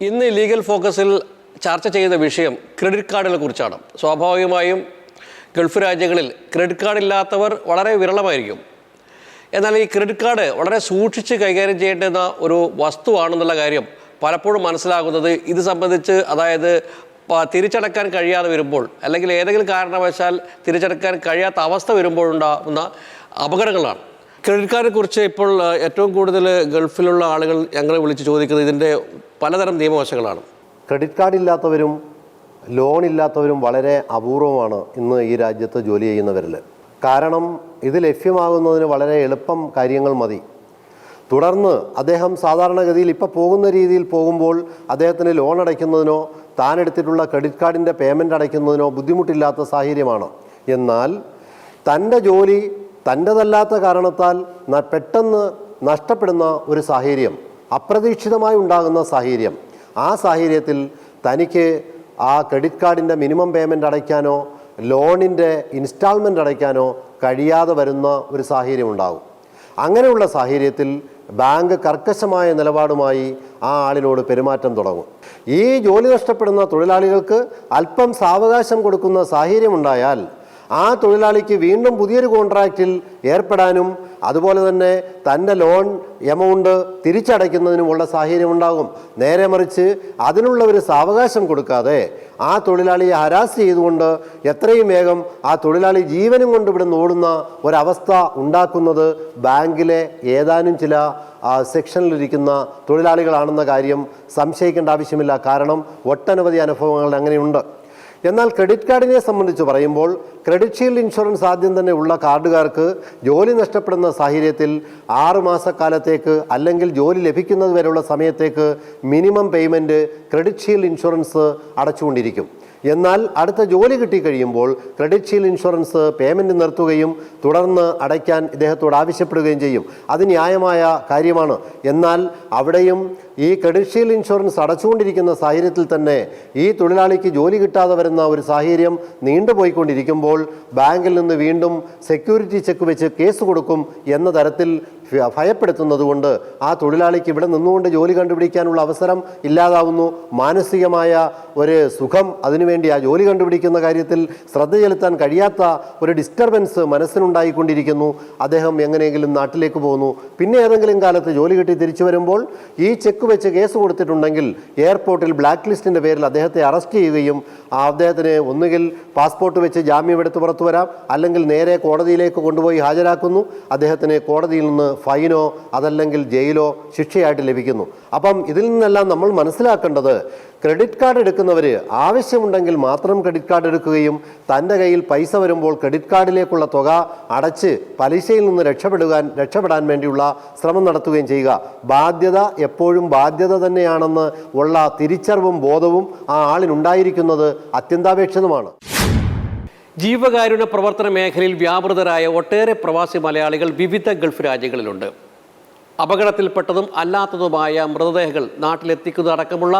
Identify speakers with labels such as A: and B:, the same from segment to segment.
A: ഇന്ന് ലീഗൽ ഫോക്കസിൽ ചർച്ച ചെയ്യുന്ന വിഷയം ക്രെഡിറ്റ് കാർഡുകളെ കുറിച്ചാണ്. സ്വാഭാവികമായും ഗൾഫ് രാജ്യങ്ങളിൽ ക്രെഡിറ്റ് കാർഡ് ഇല്ലാത്തവർ വളരെ വിരളമായിരിക്കും. എന്നാൽ ഈ ക്രെഡിറ്റ് കാർഡ് വളരെ സൂക്ഷിച്ച് കൈകാര്യം ചെയ്യേണ്ടുന്ന ഒരു വസ്തുവാണെന്നുള്ള കാര്യം പലപ്പോഴും മനസ്സിലാകുന്നത് ഇത് സംബന്ധിച്ച്, അതായത് തിരിച്ചടക്കാൻ കഴിയാതെ വരുമ്പോൾ അല്ലെങ്കിൽ ഏതെങ്കിലും കാരണവശാൽ തിരിച്ചടക്കാൻ കഴിയാത്ത അവസ്ഥ വരുമ്പോഴുണ്ടാകുന്ന അപകടങ്ങളാണ്. ക്രെഡിറ്റ് കാർഡിനെ കുറിച്ച് ഇപ്പോൾ ഏറ്റവും കൂടുതൽ ഗൾഫിലുള്ള ആളുകൾ ഞങ്ങളെ വിളിച്ച് ചോദിക്കുന്നത് ഇതിൻ്റെ പലതരം നിയമവശങ്ങളാണ്.
B: ക്രെഡിറ്റ് കാർഡ് ഇല്ലാത്തവരും ലോൺ ഇല്ലാത്തവരും വളരെ അപൂർവമാണ് ഇന്ന് ഈ രാജ്യത്ത് ജോലി ചെയ്യുന്നവരിൽ. കാരണം ഇത് ലഭ്യമാകുന്നതിന് വളരെ എളുപ്പം കാര്യങ്ങൾ മതി. തുടർന്ന് അദ്ദേഹം സാധാരണഗതിയിൽ ഇപ്പോൾ പോകുന്ന രീതിയിൽ പോകുമ്പോൾ അദ്ദേഹത്തിന് ലോൺ അടയ്ക്കുന്നതിനോ താൻ എടുത്തിട്ടുള്ള ക്രെഡിറ്റ് കാർഡിൻ്റെ പേയ്മെൻറ്റ് അടയ്ക്കുന്നതിനോ ബുദ്ധിമുട്ടില്ലാത്ത സാഹചര്യമാണ്. എന്നാൽ തൻ്റെ ജോലി തൻ്റെതല്ലാത്ത കാരണത്താൽ പെട്ടെന്ന് നഷ്ടപ്പെടുന്ന ഒരു സാഹചര്യം, അപ്രതീക്ഷിതമായി ഉണ്ടാകുന്ന സാഹചര്യം, ആ സാഹചര്യത്തിൽ തനിക്ക് ആ ക്രെഡിറ്റ് കാർഡിൻ്റെ മിനിമം പേയ്മെൻറ്റ് അടയ്ക്കാനോ ലോണിൻ്റെ ഇൻസ്റ്റാൾമെൻ്റ് അടയ്ക്കാനോ കഴിയാതെ വരുന്ന ഒരു സാഹചര്യം ഉണ്ടാകും. അങ്ങനെയുള്ള സാഹചര്യത്തിൽ ബാങ്ക് കർക്കശമായ നിലപാടുമായി ആ ആളിനോട് പെരുമാറ്റം തുടങ്ങും. ഈ ജോലി നഷ്ടപ്പെടുന്ന തൊഴിലാളികൾക്ക് അല്പം സാവകാശം കൊടുക്കുന്ന സാഹചര്യമുണ്ടായാൽ ആ തൊഴിലാളിക്ക് വീണ്ടും പുതിയൊരു കോൺട്രാക്റ്റിൽ ഏർപ്പെടാനും അതുപോലെ തന്നെ തൻ്റെ ലോൺ എമൗണ്ട് തിരിച്ചടയ്ക്കുന്നതിനുമുള്ള സാഹചര്യം ഉണ്ടാകും. നേരെ മറിച്ച് അതിനുള്ള ഒരു സാവകാശം കൊടുക്കാതെ ആ തൊഴിലാളിയെ ഹരാസ് ചെയ്തുകൊണ്ട് എത്രയും വേഗം ആ തൊഴിലാളി ജീവനും കൊണ്ട് ഇവിടുന്ന് ഓടുന്ന ഒരവസ്ഥ ഉണ്ടാക്കുന്നത് ബാങ്കിലെ ഏതാനും ചില സെക്ഷനിലിരിക്കുന്ന തൊഴിലാളികളാണെന്ന കാര്യം സംശയിക്കേണ്ട ആവശ്യമില്ല. കാരണം ഒട്ടനവധി അനുഭവങ്ങൾ അങ്ങനെയുണ്ട്. എന്നാൽ ക്രെഡിറ്റ് കാർഡിനെ സംബന്ധിച്ച് പറയുമ്പോൾ ക്രെഡിറ്റ് ഷീൽഡ് ഇൻഷുറൻസ് ആദ്യം തന്നെ ഉള്ള കാർഡുകാർക്ക് ജോലി നഷ്ടപ്പെടുന്ന സാഹചര്യത്തിൽ 6 മാസക്കാലത്തേക്ക് അല്ലെങ്കിൽ ജോലി ലഭിക്കുന്നത് വരെയുള്ള സമയത്തേക്ക് minimum payment credit shield insurance അടച്ചുകൊണ്ടിരിക്കും. എന്നാൽ അടുത്ത ജോലി കിട്ടിക്കഴിയുമ്പോൾ ക്രെഡിറ്റ് ഷീൽഡ് ഇൻഷുറൻസ് പേയ്മെൻറ്റ് നിർത്തുകയും തുടർന്ന് അടയ്ക്കാൻ ഇദ്ദേഹത്തോട് ആവശ്യപ്പെടുകയും ചെയ്യും. അത് ന്യായമായ കാര്യമാണ്. എന്നാൽ അവിടെയും ഈ ക്രെഡിറ്റ് ഷീൽഡ് ഇൻഷുറൻസ് അടച്ചുകൊണ്ടിരിക്കുന്ന സാഹചര്യത്തിൽ തന്നെ ഈ തൊഴിലാളിക്ക് ജോലി കിട്ടാതെ വരുന്ന ഒരു സാഹചര്യം നീണ്ടുപോയിക്കൊണ്ടിരിക്കുമ്പോൾ ബാങ്കിൽ നിന്ന് വീണ്ടും സെക്യൂരിറ്റി ചെക്ക് വെച്ച് കേസ് കൊടുക്കും എന്ന തരത്തിൽ ഭയപ്പെടുത്തുന്നത് കൊണ്ട് ആ തൊഴിലാളിക്ക് ഇവിടെ നിന്നുകൊണ്ട് ജോലി കണ്ടുപിടിക്കാനുള്ള അവസരം ഇല്ലാതാവുന്നു. മാനസികമായ ഒരു സുഖം അതിനുവേണ്ടി ആ ജോലി കണ്ടുപിടിക്കുന്ന കാര്യത്തിൽ ശ്രദ്ധ ചെലുത്താൻ കഴിയാത്ത ഒരു ഡിസ്റ്റർബൻസ് മനസ്സിനുണ്ടായിക്കൊണ്ടിരിക്കുന്നു. അദ്ദേഹം എങ്ങനെയെങ്കിലും നാട്ടിലേക്ക് പോകുന്നു. പിന്നെ ഏതെങ്കിലും കാലത്ത് ജോലി കിട്ടി തിരിച്ചു വരുമ്പോൾ ഈ ചെക്ക് വെച്ച് കേസ് കൊടുത്തിട്ടുണ്ടെങ്കിൽ എയർപോർട്ടിൽ ബ്ലാക്ക് ലിസ്റ്റിൻ്റെ പേരിൽ അദ്ദേഹത്തെ അറസ്റ്റ് ചെയ്യുകയും അദ്ദേഹത്തിന് ഒന്നുകിൽ പാസ്പോർട്ട് വെച്ച് ജാമ്യമെടുത്ത് പുറത്തു വരാം, അല്ലെങ്കിൽ നേരെ കോടതിയിലേക്ക് കൊണ്ടുപോയി ഹാജരാക്കുന്നു. അദ്ദേഹത്തിന് കോടതിയിൽ നിന്ന് ഫൈനോ അതല്ലെങ്കിൽ ജയിലോ ശിക്ഷയായിട്ട് ലഭിക്കുന്നു. അപ്പം ഇതിൽ നിന്നെല്ലാം നമ്മൾ മനസ്സിലാക്കേണ്ടത് ക്രെഡിറ്റ് കാർഡ് എടുക്കുന്നവർ ആവശ്യമുണ്ടെങ്കിൽ മാത്രം ക്രെഡിറ്റ് കാർഡ് എടുക്കുകയും തൻ്റെ കയ്യിൽ പൈസ വരുമ്പോൾ ക്രെഡിറ്റ് കാർഡിലേക്കുള്ള തുക അടച്ച് പലിശയിൽ നിന്ന് രക്ഷപ്പെടാൻ വേണ്ടിയുള്ള ശ്രമം നടത്തുകയും ചെയ്യുക. ബാധ്യത എപ്പോഴും ബാധ്യത തന്നെയാണെന്ന് ഉള്ള തിരിച്ചറിവും ബോധവും ആ ആളിനുണ്ടായിരിക്കുന്നത് അത്യന്താപേക്ഷിതമാണ്.
A: ജീവകാരുണ്യ പ്രവർത്തന മേഖലയിൽ വ്യാപൃതരായ ഒട്ടേറെ പ്രവാസി മലയാളികൾ വിവിധ ഗൾഫ് രാജ്യങ്ങളിലുണ്ട്. അപകടത്തിൽപ്പെട്ടതും അല്ലാത്തതുമായ മൃതദേഹങ്ങൾ നാട്ടിലെത്തിക്കുന്നതടക്കമുള്ള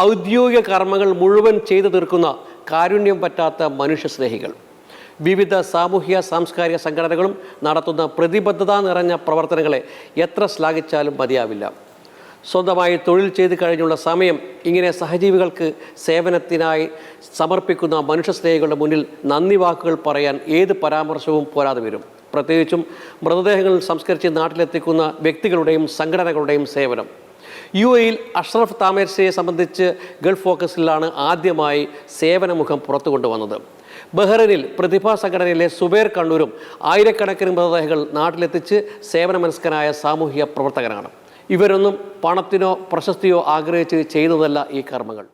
A: ഔദ്യോഗിക കർമ്മങ്ങൾ മുഴുവൻ ചെയ്തു തീർക്കുന്ന കാരുണ്യം പറ്റാത്ത മനുഷ്യസ്നേഹികൾ. വിവിധ സാമൂഹ്യ സാംസ്കാരിക സംഘടനകളും നടത്തുന്ന പ്രതിബദ്ധത നിറഞ്ഞ പ്രവർത്തനങ്ങളെ എത്ര ശ്ലാഘിച്ചാലും മതിയാവില്ല. സ്വന്തമായി തൊഴിൽ ചെയ്ത് കഴിഞ്ഞുള്ള സമയം ഇങ്ങനെ സഹജീവികൾക്ക് സേവനത്തിനായി സമർപ്പിക്കുന്ന മനുഷ്യസ്നേഹികളുടെ മുന്നിൽ നന്ദി വാക്കുകൾ പറയാൻ ഏത് പരാമർശവും പോരാതെ വരും. പ്രത്യേകിച്ചും മൃതദേഹങ്ങൾ സംസ്കരിച്ച് നാട്ടിലെത്തിക്കുന്ന വ്യക്തികളുടെയും സംഘടനകളുടെയും സേവനം. UAE-യിൽ അഷ്റഫ് താമേർസിയെ സംബന്ധിച്ച് ഗൾഫ് ഫോക്കസിലാണ് ആദ്യമായി സേവനമുഖം പുറത്തു കൊണ്ടുവന്നത്. ബഹ്റൈനിൽ പ്രതിഭാ സംഘടനയിലെ സുബൈർ കണ്ണൂരും ആയിരക്കണക്കിന് മൃതദേഹങ്ങൾ നാട്ടിലെത്തിച്ച് സേവനമനസ്കനായ സാമൂഹിക പ്രവർത്തകനാണ്. ഇവരൊന്നും പണത്തിനോ പ്രശസ്തിയോ ആഗ്രഹിച്ച് ചെയ്യുന്നതല്ല ഈ കർമ്മങ്ങൾ.